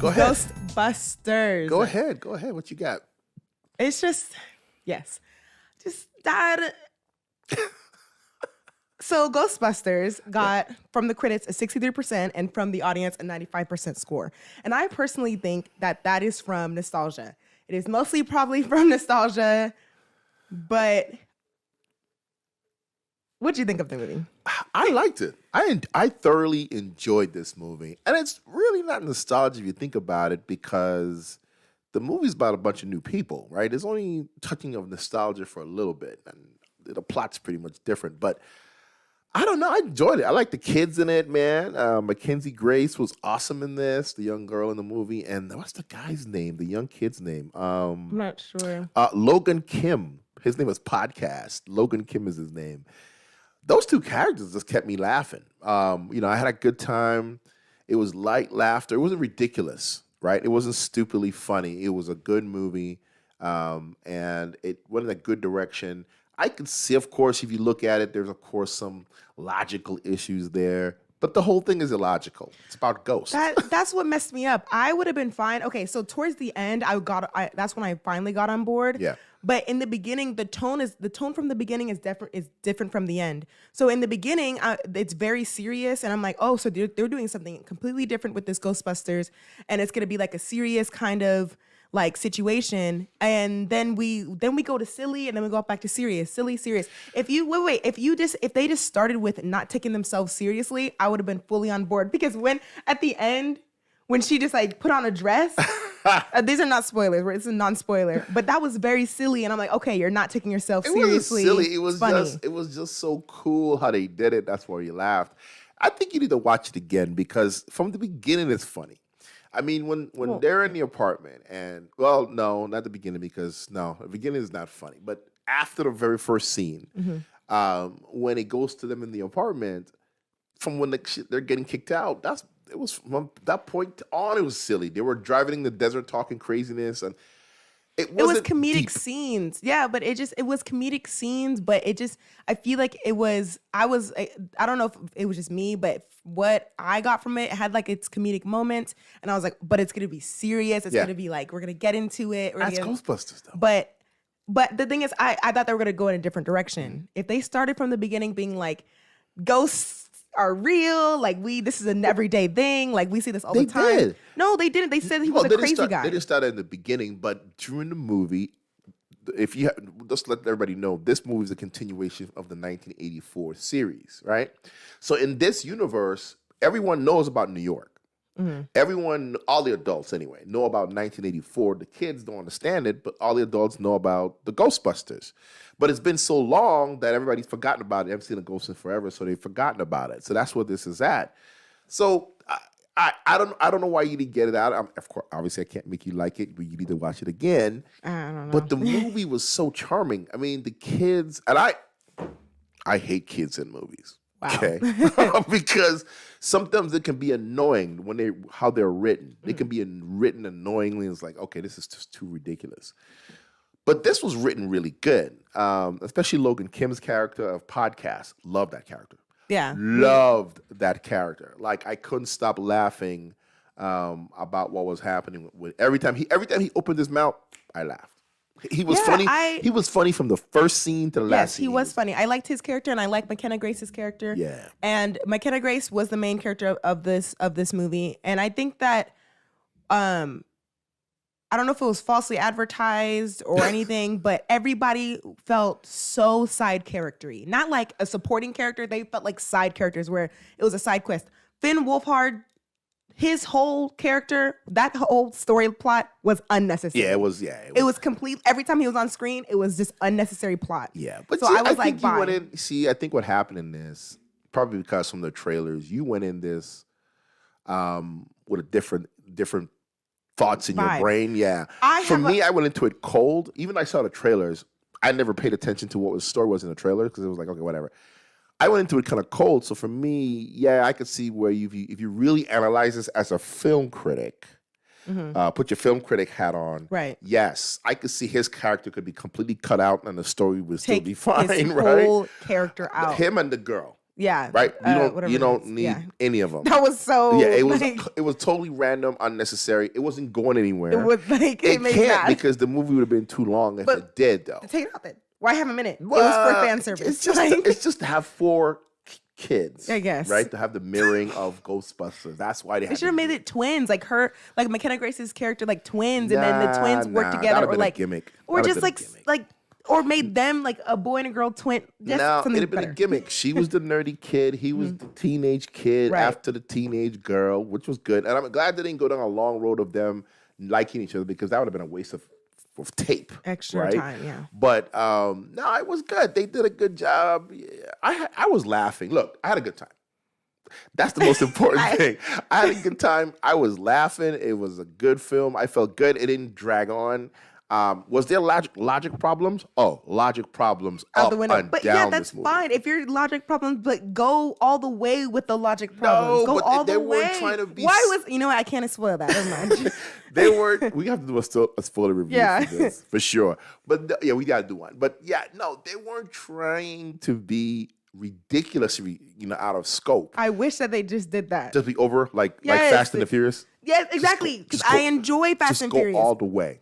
Go ahead. Ghostbusters. Go ahead. What you got? It's just that. So Ghostbusters got from the critics a 63% and from the audience a 95% score. And I personally think that is from nostalgia. It is mostly probably from nostalgia, but what'd you think of the movie? I liked it. I thoroughly enjoyed this movie. And it's really not nostalgia if you think about it, because the movie's about a bunch of new people, right? There's only touching of nostalgia for a little bit, and the plot's pretty much different. But I don't know. I enjoyed it. I like the kids in it, man. Mackenzie Grace was awesome in this, the young girl in the movie. And what's the guy's name? The young kid's name? I'm not sure. Logan Kim. His name is Podcast. Logan Kim is his name. Those two characters just kept me laughing. I had a good time. It was light laughter. It wasn't ridiculous, right? It wasn't stupidly funny. It was a good movie, and it went in a good direction. I can see, of course, if you look at it, there's, of course, some logical issues there. But the whole thing is illogical. It's about ghosts. That's what messed me up. I would have been fine. Okay, so towards the end, that's when I finally got on board. Yeah. But in the beginning, the tone from the beginning is different from the end. So in the beginning, it's very serious, and I'm like, oh, so they're doing something completely different with this Ghostbusters, and it's gonna be like a serious kind of like situation, and then we go to silly, and then we go back to serious, silly, serious. If they just started with not taking themselves seriously, I would have been fully on board, because at the end when she just like put on a dress, these are not spoilers, right? It's a non-spoiler, but that was very silly, and I'm like, okay, you're not taking yourself seriously. It wasn't silly. It was just so cool how they did it. That's why you laughed. I think you need to watch it again, because from the beginning it's funny. I mean, when they're in the apartment, and well, no, not the beginning, because the beginning is not funny. But after the very first scene, when it goes to them in the apartment, from when they're getting kicked out, it was from that point on, it was silly. They were driving in the desert talking craziness, and it was comedic deep. scenes. Yeah, but it was comedic scenes, but I feel like I don't know if it was just me, but what I got from it had like its comedic moments, and I was like, but it's gonna be serious. It's gonna be like, we're gonna get into it. That's Ghostbusters though. But the thing is, I thought they were gonna go in a different direction. If they started from the beginning being like, ghosts are real, like this is an everyday thing, like we see this all the time. Did. No, they didn't. They said he was a crazy guy. They didn't start in the beginning, but during the movie, just let everybody know, this movie is a continuation of the 1984 series, right? So in this universe, everyone knows about New York. Mm-hmm. Everyone, all the adults anyway, know about 1984. The kids don't understand it, but all the adults know about the Ghostbusters. But it's been so long that everybody's forgotten about it. They haven't seen a ghost in forever, so they've forgotten about it. So that's what this is at. So I don't know why you didn't get it out. Of course, obviously, I can't make you like it, but you need to watch it again. I don't know. But the movie was so charming. I mean, the kids, and I hate kids in movies. Wow. Okay, because sometimes it can be annoying how they're written. They can be written annoyingly. It's like, okay, this is just too ridiculous. But this was written really good, especially Logan Kim's character of Podcast. Loved that character. Yeah, loved that character. Like, I couldn't stop laughing about what was happening. Every time he opened his mouth, I laughed. He was funny. He was funny from the first scene to the last scene. Yes, he was funny. I liked his character, and I liked McKenna Grace's character. Yeah. And McKenna Grace was the main character of this movie. And I think that I don't know if it was falsely advertised or anything, but everybody felt so side charactery. Not like a supporting character. They felt like side characters where it was a side quest. Finn Wolfhard, his whole character, that whole story plot was unnecessary. Yeah, it was. It was complete. Every time he was on screen, it was just unnecessary plot. Yeah, but so see, I was think like, you went in. See, I think what happened in this, probably because from the trailers, you went in this with a different thoughts in your brain. Yeah. For me, I went into it cold. Even though I saw the trailers, I never paid attention to what the story was in the trailer, because it was like, okay, whatever. I went into it kind of cold. So for me, yeah, I could see where if you really analyze this as a film critic, put your film critic hat on. Right. Yes, I could see his character could be completely cut out and the story would still be fine, his right? whole character out. Him and the girl. Yeah. right? Whatever You it don't is. need Yeah. any of them. That was so. Yeah, like, it was totally random, unnecessary. It wasn't going anywhere. it was like It it made can't mad. because the movie would have been too long if But it did, though. take it out then. Why have a minute? It was for fan service. It's just to have four kids, I guess. right? To have the mirroring of Ghostbusters. That's why They should have made it twins, like McKenna Grace's character, like twins, and then the twins work That'd together, have or been like a gimmick. or That'd just have been a gimmick. like or made them like a boy and a girl twin. Just No, something it'd have been better. a gimmick. She was the nerdy kid. He was the teenage kid Right. after the teenage girl, which was good. And I'm glad they didn't go down a long road of them liking each other because that would have been a waste of tape. Extra right? time, yeah. But no, it was good. They did a good job. Yeah, I was laughing. Look, I had a good time. That's the most important thing. I had a good time. I was laughing. It was a good film. I felt good. It didn't drag on. Was there logic problems? Oh, logic problems Out up the window. and But down yeah, that's this movie. fine. If you're logic problems, but go all the way with the logic problems. Go but all they the weren't way. trying to be Why was you know what? I can't spoil that. Never mind. They weren't. We have to do a spoiler review Yeah. for this for sure. But yeah, we got to do one. But yeah, no, they weren't trying to be ridiculously, out of scope. I wish that they just did that. Just be over like Yes. Fast and the Furious. Yes, exactly. Because just go- I enjoy Fast Just and go Furious. all the way.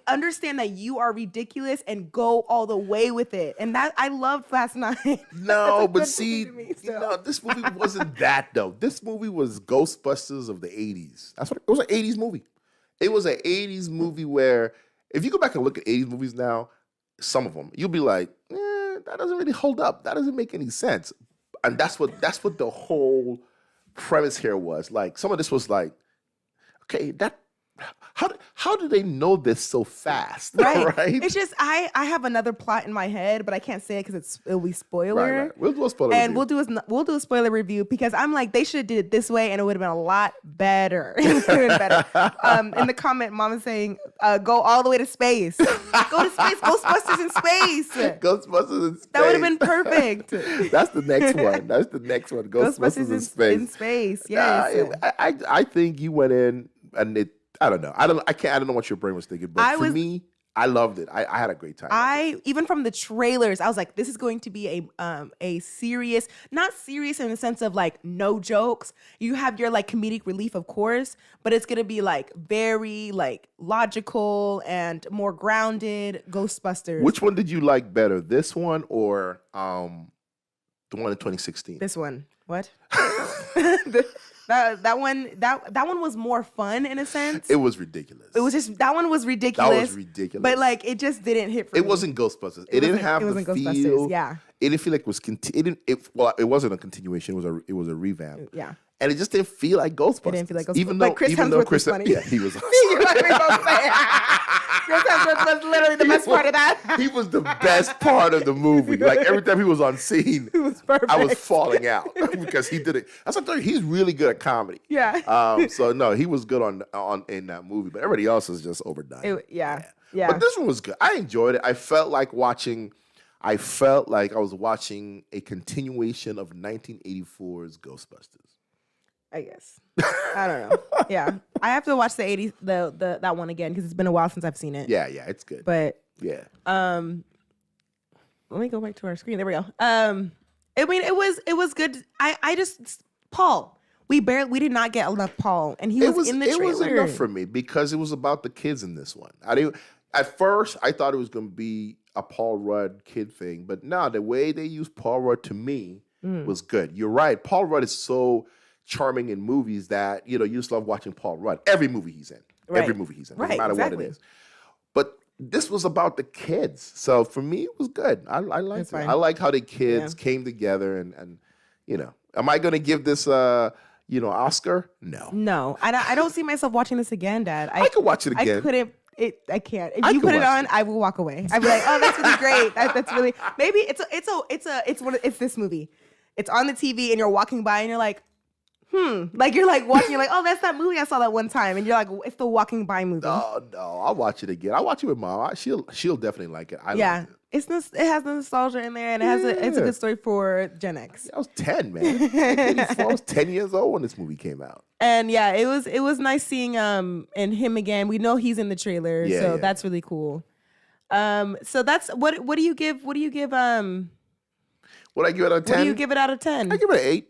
Understand that you are ridiculous and go all the way with it. And that I love Fast 9. No, That's a but good see, movie to me still. this movie wasn't that though. This movie was Ghostbusters of the 80s. That's what it was, an 80s movie. It was an 80s movie where if you go back and look at 80s movies now, some of them, you'll be like, that doesn't really hold up. That doesn't make any sense. And that's what the whole premise here was. Like some of this was like, okay, how do they know this so fast? Right. Right? It's just I have another plot in my head, but I can't say it because it'll be spoiler. Right. We'll do a spoiler And review. we'll do a spoiler review because I'm like they should have did it this way and it would have been a lot better. It would have been better. In the comment, Mom is saying, "Go all the way to space. Go to space. Ghostbusters in space. Ghostbusters in space. That would have been perfect. That's the next one. That's the next one. Ghostbusters in space. In space. Yes. I think you went in and I don't know. I don't know what your brain was thinking, but me, I loved it. I had a great time. Even from the trailers, I was like, this is going to be a serious, not serious in the sense of like no jokes. You have your like comedic relief, of course, but it's gonna be like very like logical and more grounded Ghostbusters. Which one did you like better, this one or the one in 2016? This one. What? That one was more fun in a sense. It was ridiculous. It was just that one was ridiculous. That was ridiculous. But like it just didn't hit for me. It wasn't Ghostbusters. It didn't have the feel. Yeah. It didn't feel like it was. It wasn't a continuation. It was a revamp. Yeah. And it just didn't feel like Ghostbusters. It didn't feel like Ghostbusters. Even But though, Chris even though Hemsworth was funny. yeah, he was. Chris Hemsworth was literally the best part of that. He was the best part of the movie. Like every time he was on scene, It was perfect. I was falling out because he did it. That's what he's really good at comedy. Yeah. So no, he was good in that movie, but everybody else is just overdone. Yeah. But this one was good. I enjoyed it. I felt like I was watching a continuation of 1984's Ghostbusters. I guess. I don't know. Yeah. I have to watch the 80s that one again because it's been a while since I've seen it. Yeah, it's good. But yeah. Let me go back to our screen. There we go. I mean it was good. I just Paul. We did not get enough Paul, and he was in the trailer. It was enough for me because it was about the kids in this one. At first, I thought it was going to be a Paul Rudd kid thing, but no, the way they used Paul Rudd to me was good. You're right. Paul Rudd is so charming in movies that you just love watching Paul Rudd. Every movie he's in. Right. Every movie he's in. Right, No matter exactly. what it is. But this was about the kids. So for me, it was good. I liked it. fine. I like how the kids came together and am I going to give this Oscar? No. No, I don't see myself watching this again, Dad. I could watch it again. I couldn't. I can't. If I you could put it watch on, it. I will walk away. I'd be like, oh, that's really great. That's really maybe it's this movie. It's on the TV and you're walking by and you're like, like you're like watching. You're like, oh, that's that movie I saw that one time, and you're like, it's the walking by movie. No, I'll watch it again. I'll watch it with Mom. She'll definitely like it. I liked it. It has the nostalgia in there, and it's a good story for Gen X. I was 10, man. 84, I was 10 years old when this movie came out. And yeah, it was nice seeing and him again. We know he's in the trailer, so that's really cool. So that's what do you give Would I give it out of 10? What do you give it out of 10? I give it an 8.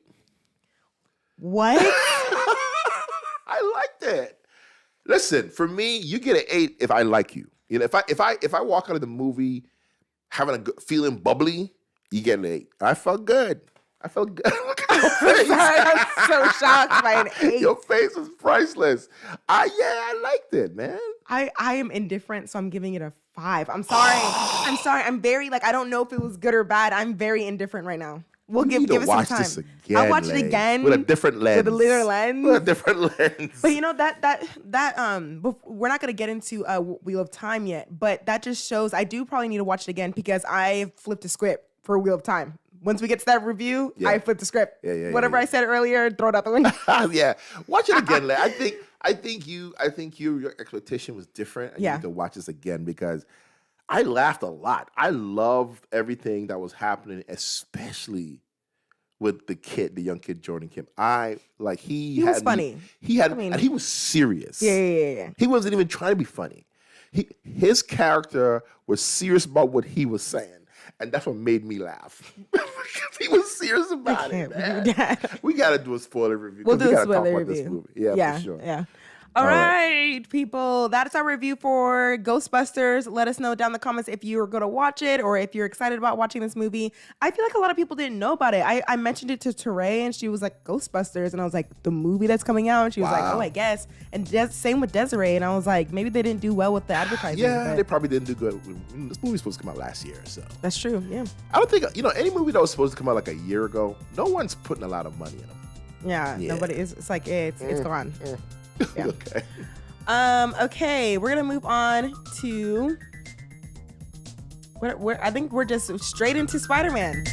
What? I liked it. Listen, for me, you get an 8 if I like you. You know, if I walk out of the movie having a good, feeling bubbly, you get an 8. I felt good. Look at your face. Sorry, I'm so shocked by an 8. Your face was priceless. I liked it, man. I am indifferent, so I'm giving it a 5. I'm sorry. I'm very I don't know if it was good or bad. I'm very indifferent right now. We'll give it some time. This again, I'll watch it again with a different lens. With a linear lens. With a different lens. But you know we're not gonna get into Wheel of Time yet, but that just shows I do probably need to watch it again because I flipped the script for Wheel of Time. Once we get to that review, I flipped the script. Whatever I said earlier, throw it out the window. Yeah, watch it again. I think your expectation was different. And you need to watch this again because I laughed a lot. I loved everything that was happening, especially with the young kid Jordan Kim. He was funny. And he was serious. Yeah. He wasn't even trying to be funny. His character was serious about what he was saying. And that's what made me laugh. He was serious about it, man. We got to do a spoiler review. We'll do a spoiler talk about review. This movie. Yeah, for sure. Yeah. All right, people. That is our review for Ghostbusters. Let us know down in the comments if you are going to watch it or if you're excited about watching this movie. I feel like a lot of people didn't know about it. I mentioned it to Teray and she was like, Ghostbusters. And I was like, the movie that's coming out? And she was like, oh, I guess. And same with Desiree. And I was like, maybe they didn't do well with the advertising. Yeah, they probably didn't do good. This movie was supposed to come out last year, so. That's true, yeah. I don't think, any movie that was supposed to come out like a year ago, no one's putting a lot of money in them. Yeah. Nobody is. It's like, it's gone. Yeah. Okay. Okay, we're gonna move on to I think we're just straight into Spider-Man.